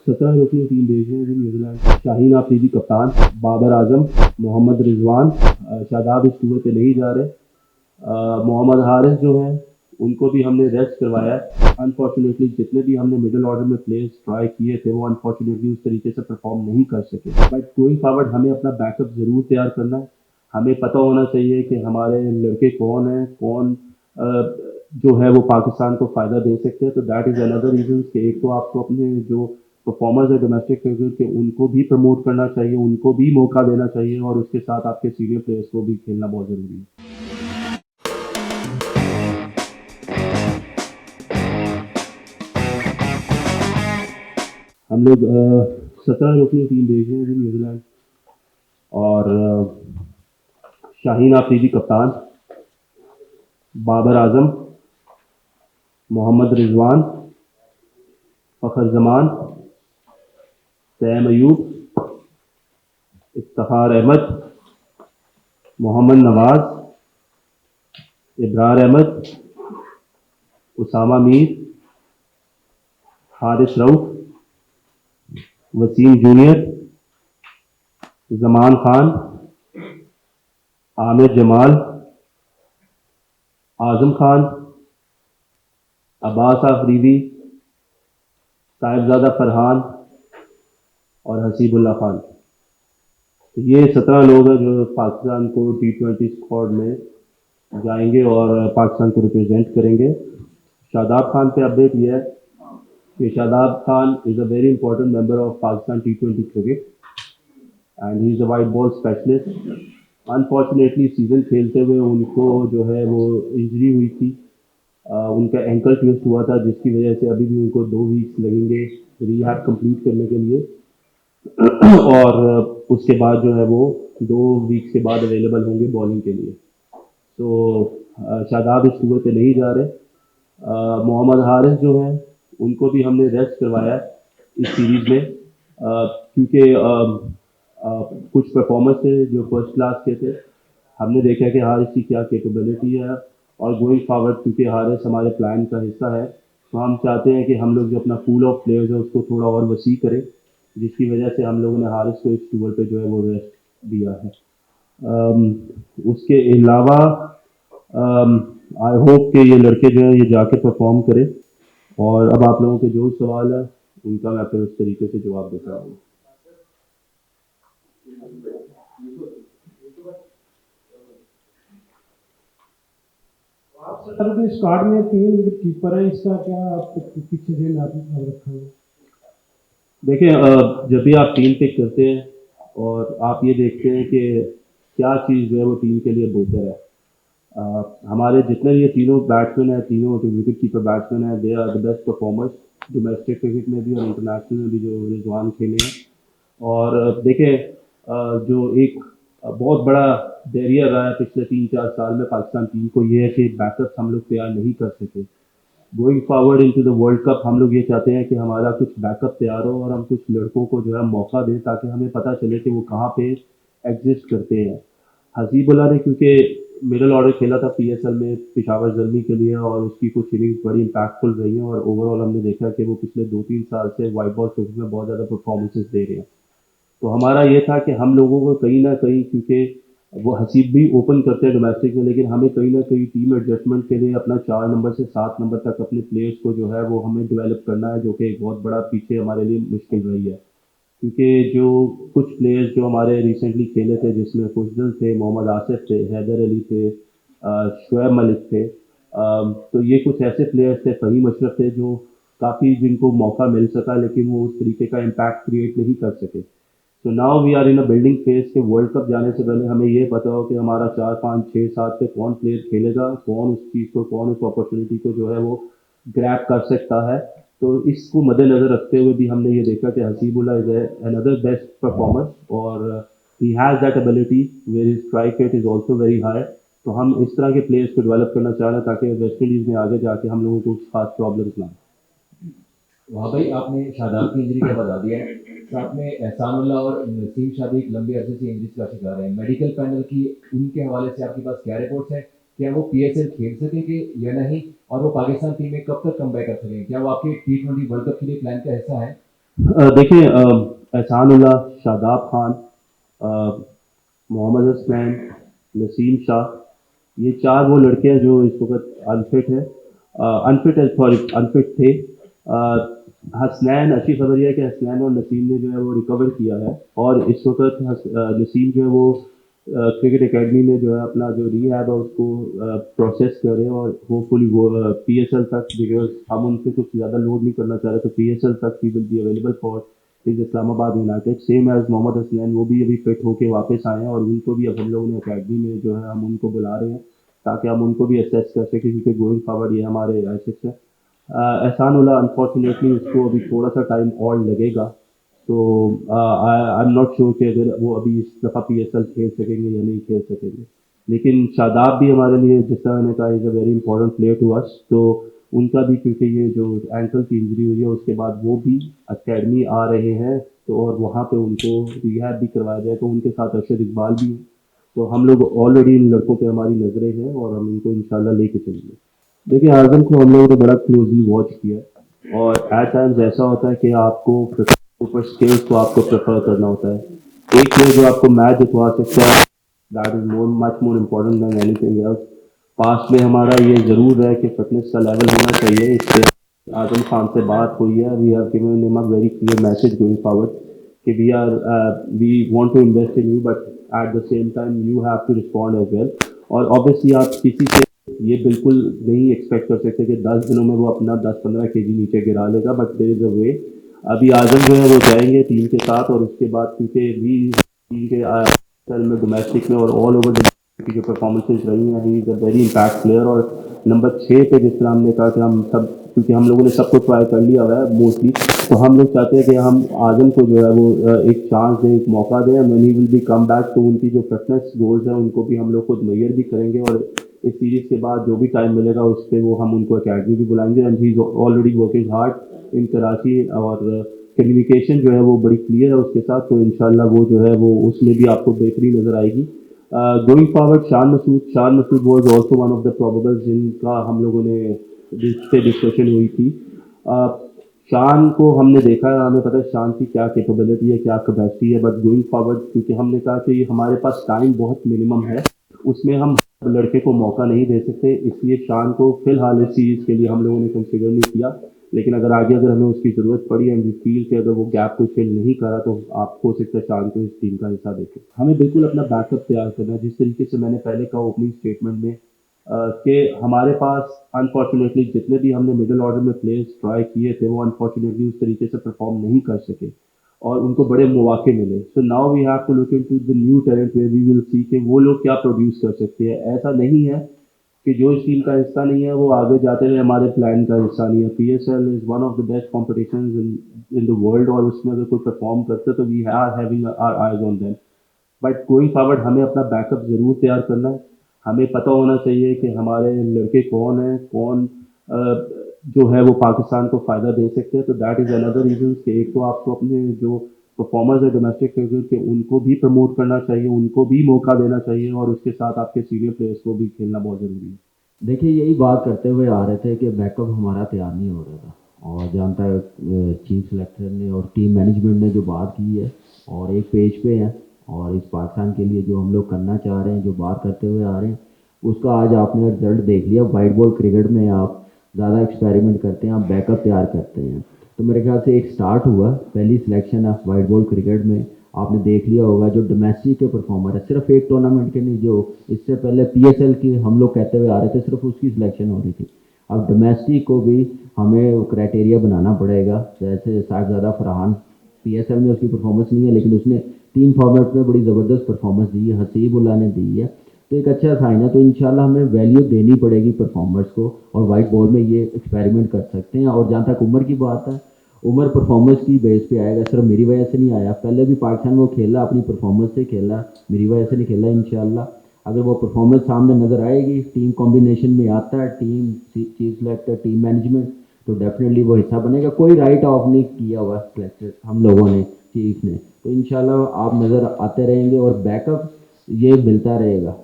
17 रुकनी team भेज रहे हैं न्यूजीलैंड। शाहीन आफरीदी कप्तान, बाबर आजम, मोहम्मद रिजवान, शादाब इस टूर पे नहीं जा रहे। मोहम्मद हारिस जो है उनको भी हमने रेस्ट करवाया है। अनफॉर्चुनेटली जितने भी हमने मिडिल ऑर्डर में प्लेयर्स ट्राई किए थे वो अनफॉर्चुनेटली उस तरीके से परफॉर्म नहीं कर सके। बट गोइंग फॉरवर्ड हमें अपना बैकअप ज़रूर तैयार करना है। हमें पता होना चाहिए कि हमारे लड़के कौन हैं, कौन जो है वो पाकिस्तान को फ़ायदा दे सकते हैं। तो दैट इज़ अनदर रीज़न कि एक तो आपको अपने जो परफॉर्मर्स है डोमेस्टिक क्रिकेट के उनको भी प्रमोट करना चाहिए, उनको भी मौका देना चाहिए और उसके साथ आपके सीनियर प्लेयर्स को भी खेलना बहुत ज़रूरी है। हम लोग 17 रुकनी टीम भेज रहे हैं न्यूजीलैंड। और शाहीन आफरीदी कप्तान, बाबर आजम, मोहम्मद रिजवान, फ़खर जमान, तैम अयूब, इफ्तिखार अहमद, मोहम्मद नवाज, इब्रार अहमद, उसामा मीर, हारिस रऊफ, वसीम जूनियर, जमान खान, आमिर जमाल, आजम खान, अब्बास आफरीदी, साहिबजादा फरहान और हसीबुल्ला खान। तो ये 17 लोग हैं जो पाकिस्तान को T20 स्क्वाड में जाएंगे और पाकिस्तान को रिप्रेजेंट करेंगे। शादाब खान पे अपडेट ये है कि Shadab Khan is a very important member of Pakistan T20 cricket and he is a white ball specialist. Unfortunately season खेलते हुए उनको जो है वो इंजरी हुई थी। उनका एंकल ट्विस्ट हुआ था जिसकी वजह से अभी भी उनको 2 वीक्स लगेंगे रिहैब कंप्लीट करने के लिए। और उसके बाद जो है वो 2 वीक्स के बाद अवेलेबल होंगे बॉलिंग के लिए। तो शादाब इस टूर पे नहीं जा रहे। मोहम्मद हारिस जो है उनको भी हमने रेस्ट करवाया है इस सीरीज़ में, क्योंकि कुछ परफॉर्मेंस थे जो फर्स्ट क्लास के थे। हमने देखा कि हारिस की क्या कैपेबिलिटी है और गोइंग फॉरवर्ड क्योंकि हारिस हमारे प्लान का हिस्सा है तो हम चाहते हैं कि हम लोग जो अपना पूल ऑफ प्लेयर्स है उसको थोड़ा और वसी करें, जिसकी वजह से हम लोगों ने हारिस को इस टूर पे जो है वो रेस्ट दिया है। उसके अलावा आई होप कि ये लड़के जो हैं ये जाके परफॉर्म करें। और अब आप लोगों के जो सवाल है उनका मैं फिर उस तरीके से जवाब देता हूँ। आप सर के स्क्वाड में 3 विकेट कीपर हैं, इसका क्या आप पीछे से आप रखा है? देखिए, जब भी आप टीम पिक करते हैं और आप ये देखते हैं कि क्या चीज़ जो है वो टीम के लिए बेहतर है। हमारे जितने ये तीनों बैट्समैन हैं, तीनों जो विकेट कीपर बैट्समैन हैं, they are the best performers domestic cricket में भी और इंटरनेशनल में भी जो रिजवान खेले हैं। और देखिए, जो एक बहुत बड़ा बैरियर रहा है पिछले 3-4 साल में पाकिस्तान टीम को, ये है कि बैकअप हम लोग तैयार नहीं कर सके। Going forward into the world cup हम लोग ये चाहते हैं कि हमारा कुछ बैकअप तैयार हो और हम कुछ लड़कों को जो है मौका दें ताकि हमें पता चले कि वो कहाँ पे एग्जिस्ट करते हैं। हसीबुल्ला ने क्योंकि मिडल ऑर्डर खेला था PSL में पिशावर जल्मी के लिए और उसकी कुछ इनिंग्स बड़ी इम्पैक्टफुल रही हैं और ओवरऑल हमने देखा कि वो पिछले 2-3 साल से वाइट बॉल क्रिकेट में बहुत ज़्यादा परफॉर्मेंसेस दे रहे हैं। तो हमारा ये था कि हम लोगों को कहीं ना कहीं, क्योंकि वो हसीब भी ओपन करते हैं डोमेस्टिक में, लेकिन हमें कहीं ना कहीं टीम एडजस्टमेंट के लिए अपना 4 नंबर से 7 नंबर तक अपने प्लेयर्स को जो है वो हमें डेवलप करना है, जो कि एक बहुत बड़ा पीछे हमारे लिए मुश्किल रही है। क्योंकि जो कुछ प्लेयर्स जो हमारे रिसेंटली खेले थे जिसमें खुशदल थे, मोहम्मद आसिफ थे, हैदर अली थे, शुएब मलिक थे, तो ये कुछ ऐसे प्लेयर्स थे, फ़हीम अशरफ थे, जो काफ़ी जिनको मौका मिल सका लेकिन वो उस तरीके का इम्पैक्ट क्रिएट नहीं कर सके। तो now we are in a building phase के वर्ल्ड कप जाने से पहले हमें ये पता हो कि हमारा 4, 5, 6, 7 पे कौन प्लेयर खेलेगा, कौन उस चीज़ को, कौन उस अपॉर्चुनिटी को जो है वो ग्रैब कर सकता है। तो इसको मद्देनज़र रखते हुए भी हमने ये देखा कि Hasibullah is another best performer और he has that ability where his strike rate is also very high. तो हम इस तरह के प्लेयर्स को डेवलप करना चाह रहे हैं ताकि वेस्ट इंडीज़ में आगे जाके हम लोगों को खास प्रॉब्लम्स ना। वहाँ भाई आपने शादाब की इंजरी का बता दिया है, साथ में एहसानुल्लाह और नसीम शादी एक लंबे अरसे से इंजरी का शिकार है। मेडिकल पैनल की उनके हवाले से आपके पास क्या रिपोर्ट्स है? क्या वो PSL खेल सकेंगे या नहीं, और वो पाकिस्तान टीम में कब तक कम बैक कर सकेंगे? क्या वो आपके T20 वर्ल्ड कप के लिए प्लान का हिस्सा है? देखिए एहसानुल्लाह, शादाब खान, मोहम्मद हसनैन, नसीम शाह, ये 4 वो लड़के हैं जो इस वक़्त अनफिट हैं। अनफिट थे। हसनैन, अच्छी खबर ये है कि हसनैन और नसीम ने जो है वो रिकवर किया है और इस वक़्त नसीम जो है वो क्रिकेट अकेडमी में जो है अपना जो रिहैब है उसको प्रोसेस कर रहे हैं और होपफुली वो पीएसएल तक, बिकॉज़ हम उनसे कुछ ज़्यादा लोड नहीं करना चाह रहे, तो पीएसएल तक ही will be available for is Islamabad United, same as Mohammad Hasnain. वो भी अभी फिट होके वापस आए हैं और उनको भी अब हम लोगों ने अकेडमी में जो है हम उनको बुला रहे हैं ताकि हम उनको भी असेस कर सकें, क्योंकि गोइंग फॉरवर्ड ये हमारे एसेट्स हैं। एहसानुल्लाह, अनफॉर्चुनेटली उसको अभी थोड़ा सा टाइम और लगेगा, तो आई एम नॉट श्योर कि अगर वो अभी इस दफ़ा पीएसएल खेल सकेंगे या नहीं खेल सकेंगे। लेकिन शादाब भी हमारे लिए, जिस तरह मैंने कहा, is a very important player to us, तो उनका भी, क्योंकि ये जो एंकल की इंजरी हुई है उसके बाद वो भी अकेडमी आ रहे हैं, तो और वहाँ पे उनको रिहैब भी करवाया जाए, तो उनके साथ अरशद इकबाल भी हैं। तो हम लोग ऑलरेडी इन लड़कों पे हमारी नज़रें हैं और हम इनको इंशाल्लाह लेके चलेंगे। देखिए आज़म को हम लोगों ने बड़ा क्लोजली वॉच किया है और एट टाइम्स ऐसा होता है कि आपको ऊपर स्किल्स को आपको प्रेफर करना होता है। एक प्लेयर जो आपको मैच जितवा सकता है, that is more much more important than anything else. Past में हमारा ये ज़रूर है कि फिटनेस का लेवल होना चाहिए। इससे आजम खान से बात हुई है, we have given him a very clear message going forward कि we want to invest in you, but at the same time you have to respond as well. और ऑब्वियसली आप किसी से ये बिल्कुल नहीं एक्सपेक्ट कर सकते कि 10 दिनों में वो अपना 10-15 केजी नीचे गिरा लेगा, बट देयर इज़ अ वे। अभी आजम जो है वो जाएंगे टीम के साथ और उसके बाद, क्योंकि भी टीम के साल में डोमेस्टिक में और ऑल ओवर की जो परफॉर्मेंसेज रही हैं, he is a very impact player. और नंबर 6 पे जिस तरह हमने कहा कि हम सब, क्योंकि हम लोगों ने सबको ट्राई कर लिया हुआ है मोस्टली, तो हम लोग चाहते हैं कि हम आजम को जो है वो एक चांस दें, एक मौका दें, and when he will B come back, तो उनकी जो फिटनेस गोल्स हैं उनको भी हम लोग खुद मेजर भी करेंगे और इस सीरीज के बाद जो भी टाइम मिलेगा उस पर वो हम उनको अकेडमी भी बुलाएंगे। And he is already working hard in Karachi और कम्युनिकेशन जो है वो बड़ी क्लियर है उसके साथ, तो इंशाल्लाह वो जो है वो उसमें भी आपको बेहतरी नज़र आएगी। Going forward, Shan Masood was also one of the probables जिनका हम लोगों ने जिससे डिस्कशन हुई थी। uh, शान को हमने देखा है, हमें पता है शान की क्या कैपेबिलिटी है, क्या कैपेसिटी है, बट गोइंग फॉरवर्ड क्योंकि हमने कहा कि हमारे पास टाइम बहुत मिनिमम है, उसमें हम लड़के को मौका नहीं दे सकते, इसलिए शान को फिलहाल इस सीरीज के लिए हम लोगों ने कंसिडर नहीं किया। लेकिन अगर हमें उसकी ज़रूरत पड़ी एंड वी फील कि अगर वो गैप को फिल नहीं करा, तो आप हो सकता है शान को इस टीम का हिस्सा देखें। हमें बिल्कुल अपना बैकअप तैयार करना है, जिस तरीके से मैंने पहले कहा ओपनिंग स्टेटमेंट में कि हमारे पास अनफॉर्चुनेटली जितने भी हमने मिडिल ऑर्डर में प्लेयर्स ट्राई किए थे वो अनफॉर्चुनेटली उस तरीके से परफॉर्म नहीं कर सके और उनको बड़े मौके मिले। So now we have to look into the new talent where we will see कि वो लोग क्या प्रोड्यूस कर सकते हैं। ऐसा नहीं है कि जो इस टीम का हिस्सा नहीं है वो आगे जाते हुए हमारे प्लान का हिस्सा नहीं है। PSL is one of the best competition in the world और उसमें अगर कोई परफॉर्म करते हैं तो we are having our eyes on them. But going forward हमें अपना बैकअप ज़रूर तैयार करना है। हमें पता होना चाहिए कि हमारे लड़के कौन हैं, कौन जो है वो पाकिस्तान को फ़ायदा दे सकते हैं, तो दैट इज़ अनदर रीज़न कि एक तो आपको अपने जो परफॉर्मर्स है डोमेस्टिक क्रिकेट के उनको भी प्रमोट करना चाहिए, उनको भी मौका देना चाहिए और उसके साथ आपके सीनियर प्लेयर्स को भी खेलना बहुत ज़रूरी है। देखिए यही बात करते हुए आ रहे थे कि बैकअप हमारा तैयार नहीं हो रहा था और जहाँ तक चीफ सेलेक्टर ने और टीम मैनेजमेंट ने जो बात की है और एक पेज पे है और इस पाकिस्तान के लिए जो हम लोग करना चाह रहे हैं, जो बात करते हुए आ रहे हैं, उसका आज आपने रिजल्ट देख लिया। वाइट बॉल क्रिकेट में आप ज़्यादा एक्सपेरिमेंट करते हैं, आप बैकअप तैयार करते हैं, तो मेरे ख्याल से एक स्टार्ट हुआ पहली selection of white ball cricket में। आपने देख लिया होगा जो डोमेस्टिक के परफॉर्मर है, सिर्फ एक टूर्नामेंट के नहीं, जो इससे पहले पीएसएल की हम लोग कहते हुए आ रहे थे सिर्फ उसकी सिलेक्शन हो रही थी। अब डोमेस्टिक को भी हमें क्राइटेरिया बनाना पड़ेगा। जैसे साहिबजादा फरहान, पीएसएल में उसकी परफॉर्मेंस नहीं है लेकिन उसने 3 फॉर्मेट में बड़ी ज़बरदस्त परफॉर्मेंस दी है, हसीबुल्ला ने दी है, तो एक अच्छा साइन है। तो इंशाल्लाह हमें वैल्यू देनी पड़ेगी परफॉर्मर्स को और वाइट बॉल में ये एक्सपेरिमेंट कर सकते हैं। और जहाँ तक उम्र की बात है, उमर परफॉर्मेंस की बेस पे आएगा, सिर्फ मेरी वजह से नहीं आया। पहले भी पाकिस्तान में वो खेला, अपनी परफॉर्मेंस से खेला, मेरी वजह से नहीं खेला। इंशाल्लाह अगर वो परफॉर्मेंस सामने नज़र आएगी, टीम कॉम्बिनेशन में आता है, team chief selector, team management, तो डेफिनेटली वो हिस्सा बनेगा। कोई राइट ऑफ नहीं किया हुआ सेलेक्टर हम लोगों ने, चीफ ने, तो इंशाल्लाह आप नज़र आते रहेंगे और बैकअप ये मिलता रहेगा।